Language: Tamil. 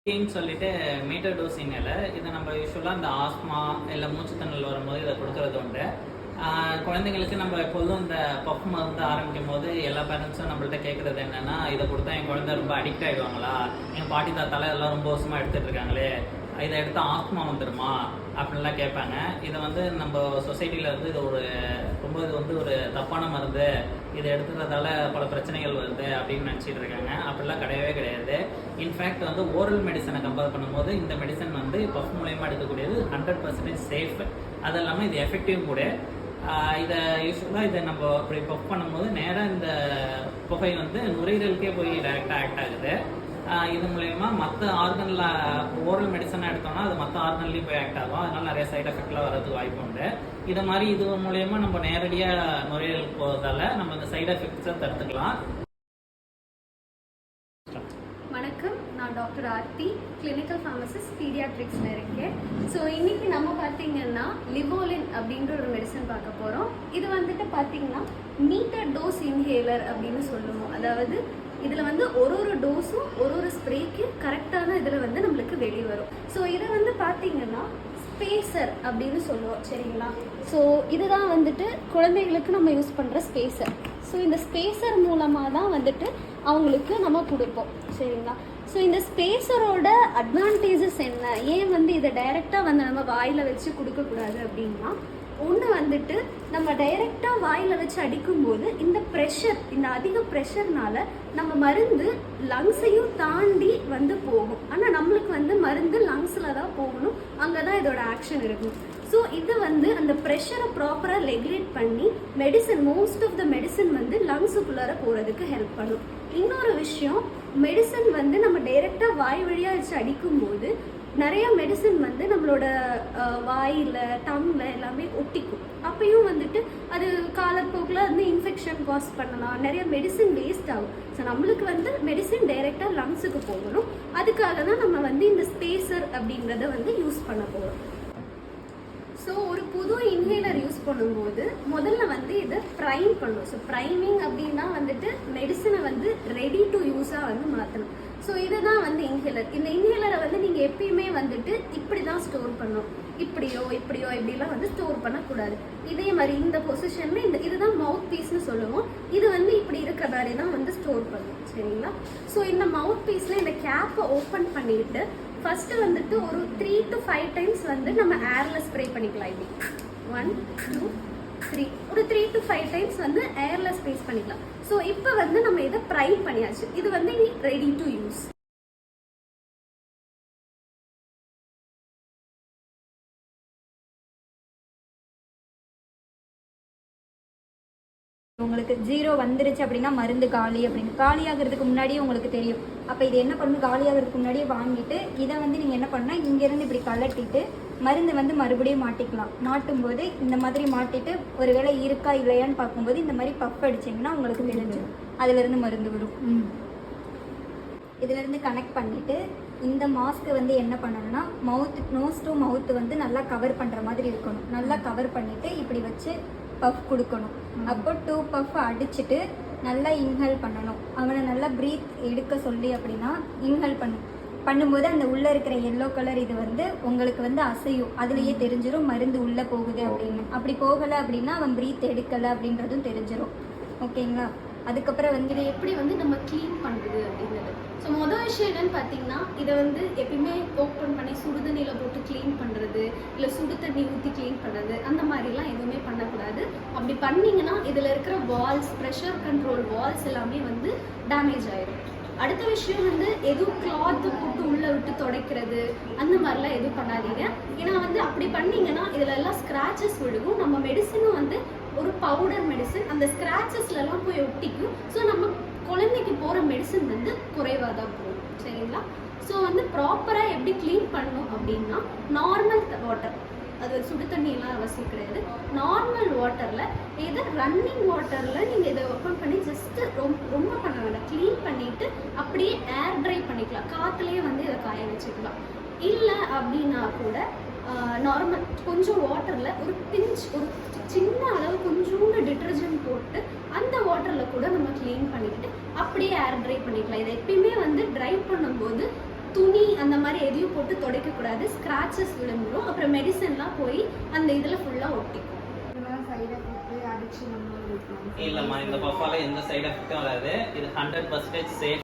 சொல்லிட்டு மீட்டர் டோஸ் இன்ஹேலர் இதை நம்ம யூஸ்வலாக இந்த ஆஸ்மா இல்லை மூச்சுத்திணறல் வரும்போது இதை கொடுக்கறது உண்டு. குழந்தைங்களுக்கு நம்ம எப்போதும் இந்த பஃப் மருந்து ஆரம்பிக்கும் போது எல்லா பேரண்ட்ஸும் நம்மள்ட்ட கேட்குறது என்னென்னா, இதை கொடுத்தா என் குழந்தை ரொம்ப அடிக்ட் ஆகிடுவாங்களா, என் பாட்டி தாத்தால எல்லாம் ரொம்ப வருஷமாக எடுத்துகிட்டு இருக்காங்களே, இதை எடுத்தால் ஆஸ்மா வந்துடுமா அப்படின்லாம் கேட்பாங்க. இதை நம்ம சொசைட்டியில் இது ஒரு தப்பான மருந்து, இதை எடுத்துக்கிறதால பல பிரச்சனைகள் வருது அப்படின்னு நினச்சிட்டு இருக்காங்க. அப்படிலாம் கிடையவே கிடையாது. இன்ஃபேக்ட் ஓரல் மெடிசனை கம்பேர் பண்ணும்போது இந்த மெடிசன் பஃப் மூலயமா எடுக்கக்கூடியது 100% சேஃப். அது இல்லாமல் இது எஃபெக்டிவ் கூட. இதை யூஸ்வலாக நம்ம அப்படி பஃப் பண்ணும்போது நேராக இந்த புகை நுரையீரலுக்கே போய் டைரெக்டாக ஆக்ட் ஆகுது. இது மூலயமா மற்ற ஆர்கனில் ஓரல் மெடிசனாக எடுத்தோம்னா அது மற்ற ஆர்கன்லேயும் போய் ஆக்ட் ஆகும். அதனால நிறைய சைட் எஃபெக்ட்லாம் வரதுக்கு வாய்ப்பு உண்டு. இது மூலயமா நம்ம நேரடியாக நுரையீரலுக்கு போகிறதால நம்ம இந்த சைட் எஃபெக்ட்ஸை தடுத்துக்கலாம். வணக்கம், நான் டாக்டர் ஆர்த்தி, கிளினிக்கல் ஃபார்மசிஸ்ட், பீடியாட்ரிக்ஸில் இருக்கேன். ஸோ இன்றைக்கி நம்ம பார்த்தீங்கன்னா லிவோலின் அப்படின்ற ஒரு மெடிசன் பார்க்க போகிறோம். இது பார்த்தீங்கன்னா மீட்டர் டோஸ் இன்ஹேலர் அப்படின்னு சொல்லுவோம். அதாவது இதில் ஒரு டோஸும் ஒரு ஸ்ப்ரேக்கு கரெக்டான இதில் நம்மளுக்கு வெளியே வரும். ஸோ இதை பார்த்தீங்கன்னா ஸ்பேசர் அப்படின்னு சொல்லுவோம், சரிங்களா? ஸோ இதுதான் குழந்தைகளுக்கு நம்ம யூஸ் பண்ணுற ஸ்பேசர். ஸோ இந்த ஸ்பேசர் மூலமாக தான் அவங்களுக்கு நம்ம கொடுப்போம், சரிங்களா? ஸோ இந்த ஸ்பேசரோட அட்வான்டேஜஸ் என்ன, ஏன் இதை டைரெக்டாக நம்ம வாயில் வச்சு கொடுக்கக்கூடாது அப்படின்னா, ஒன்று நம்ம டைரெக்டாக வாயில் வச்சு அடிக்கும்போது இந்த ப்ரெஷர், இந்த அதிக ப்ரெஷர்னால நம்ம மருந்து லங்ஸையும் தாண்டி போகும். ஆனால் நம்மளுக்கு மருந்து லங்ஸில் தான் போகணும், அங்கே தான் இதோட ஆக்ஷன் இருக்கும். ஸோ இது அந்த ப்ரெஷரை ப்ராப்பராக ரெகுலேட் பண்ணி மோஸ்ட் ஆஃப் த மெடிசன் லங்ஸுக்குள்ளார போகிறதுக்கு ஹெல்ப் பண்ணும். இன்னொரு விஷயம், மெடிசன் நம்ம டைரெக்டாக வாய் வழியாக வச்சு அடிக்கும்போது நிறைய மெடிசன் நம்மளோட வாயில், டங்கில் எல்லாமே ஒட்டிக்கும். அப்பயும் அது காலப்போக்கில் இன்ஃபெக்ஷன் காஸ் பண்ணலாம், நிறைய மெடிசன் வேஸ்ட் ஆகும். ஸோ நம்மளுக்கு மெடிசன் டைரெக்டாக லங்ஸுக்கு போகணும். அதுக்காக தான் நம்ம இந்த ஸ்பேசர் அப்படின்றத யூஸ் பண்ண போகிறோம். ஸோ ஒரு புது இன்ஹேலர் யூஸ் பண்ணும்போது முதல்ல இதை ப்ரைம் பண்ணணும். ஸோ ப்ரைமிங் அப்படின்னா மெடிசனை ரெடி டு யூஸாக மாற்றணும். ஸோ இதுதான் இன்ஹேலர். இந்த இன்ஹேலரை நீங்கள் எப்பயுமே இப்படி தான் ஸ்டோர் பண்ணணும். இப்படியோ இப்படிலாம் ஸ்டோர் பண்ணக்கூடாது. இதே மாதிரி இந்த பொசிஷனில் இதுதான் மவுத் பீஸ்னு சொல்லுவோம். இது இப்படி இருக்கிற மாதிரி தான் ஸ்டோர் பண்ணணும், சரிங்களா? ஸோ இந்த மவுத் பீஸில் இந்த கேப்பை ஓப்பன் பண்ணிட்டு ஃபர்ஸ்ட் ஒரு 3 to 5 டைம்ஸ் நம்ம ஏர்ல ஸ்ப்ரே பண்ணிக்கலாம். இப்படி 1 2 3 ஒரு 3 to 5 டைம்ஸ் ஏர்ல ஸ்ப்ரே பண்ணிக்கலாம். ஸோ இப்போ நம்ம இதை ப்ரைம் பண்ணியாச்சு. இது இனி ரெடி டு யூஸ். உங்களுக்கு 0 வந்துருச்சு அப்படின்னா மருந்து காலி அப்படின்னு. காலியாகிறதுக்கு முன்னாடியே உங்களுக்கு தெரியும். அப்போ இது என்ன பண்ணணும், காலியாகிறதுக்கு முன்னாடியே வாங்கிட்டு இதை நீங்கள் என்ன பண்ணால் இங்கேருந்து இப்படி கலட்டிட்டு மருந்து மறுபடியும் மாட்டிக்கலாம். மாட்டும்போது இந்த மாதிரி மாட்டிட்டு ஒருவேளை இருக்கா இல்லையான்னு பார்க்கும்போது இந்த மாதிரி பஃப் அடிச்சிங்கன்னா உங்களுக்கு தெரிஞ்சிடும், அதுலேருந்து மருந்து வரும். இதிலேருந்து கனெக்ட் பண்ணிவிட்டு இந்த மாஸ்க்கு என்ன பண்ணணும்னா நோஸ் டு மவுத்து நல்லா கவர் பண்ணுற மாதிரி இருக்கணும். நல்லா கவர் பண்ணிவிட்டு இப்படி வச்சு பஃப் கொடுக்கணும். அப்போ 2 பஃப் அடிச்சுட்டு நல்லா இன்ஹேல் பண்ணணும். அவனை நல்லா ப்ரீத் எடுக்க சொல்லி அப்படின்னா இன்ஹேல் பண்ணும்போது அந்த உள்ளே இருக்கிற எல்லோ கலர் இது உங்களுக்கு அசையும். அதுலேயே தெரிஞ்சிடும் மருந்து உள்ளே போகுது அப்படின்னு. அப்படி போகலை அப்படின்னா அவன் ப்ரீத் எடுக்கலை அப்படின்றதும் தெரிஞ்சிடும். ஓகேங்களா? அதுக்கப்புறம் இதை எப்படி நம்ம க்ளீன் பண்ணுறது அப்படிங்கிறது. ஸோ மொதல் விஷயம் என்னன்னு பார்த்தீங்கன்னா, இதை எப்பயுமே ஓப்பன் பண்ணி சுடுதண்ணியில் போட்டு க்ளீன் பண்ணுறது, இல்லை சுடு தண்ணி ஊற்றி க்ளீன் பண்ணுறது, அந்த மாதிரிலாம் எதுவுமே பண்ணக்கூடாது. அப்படி பண்ணிங்கன்னா இதில் இருக்கிற வால்ஸ், ப்ரெஷர் கண்ட்ரோல் வால்ஸ் எல்லாமே டேமேஜ் ஆயிடும். அடுத்த விஷயம் எதுவும் கிளாத்து போட்டு உள்ளே விட்டு துடைக்கிறது அந்த மாதிரிலாம் எதுவும் பண்ணாதீங்க. ஏன்னா அப்படி பண்ணிங்கன்னா இதில் எல்லாம் ஸ்க்ராச்சஸ் விழுகும். நம்ம மெடிசனும் ஒரு பவுடர் மெடிசன், அந்த ஸ்க்ராச்சஸ்லாம் போய் ஒட்டிக்கும். ஸோ நம்ம குழந்தைக்கு போகிற மெடிசன் குறைவாக தான் போகும், சரிங்களா? ஸோ ப்ராப்பராக எப்படி க்ளீன் பண்ணணும் அப்படின்னா, நார்மல் வாட்டர், அது சுடு தண்ணியெல்லாம் அவசியம் கிடையாது. நார்மல் வாட்டரில், இது ரன்னிங் வாட்டரில் நீங்கள் இதை ஓப்பன் பண்ணி ஜஸ்ட்டு ரொம்ப பண்ண வேண்டாம், க்ளீன் பண்ணிவிட்டு அப்படியே ஏர் ட்ரை பண்ணிக்கலாம். காற்றுலேயே இதை காய வச்சுக்கலாம். இல்லை அப்படின்னா கூட நார்மல் கொஞ்சம் வாட்டரில் ஒரு பிஞ்ச், ஒரு சின்ன அளவு கொஞ்சோண்டு டிட்டர்ஜென்ட் போட்டு அந்த வாட்டரில் கூட நம்ம க்ளீன் பண்ணிக்கிட்டு அப்படியே ஏர் ட்ரை பண்ணிக்கலாம். இதை எப்பயுமே ட்ரை பண்ணும்போது துணி அந்த மாதிரி எதையும் போட்டு துடைக்கக்கூடாது, ஸ்க்ராச்சஸ் விழுந்துடும், அப்புறம் மெடிசன்லாம் போய் அந்த இதில் ஃபுல்லாக ஒட்டிக்கும். இல்லைம்மா, இந்த பஃபால எந்த சைடு எஃபெக்டும் வராது. இது 100% சேஃப்.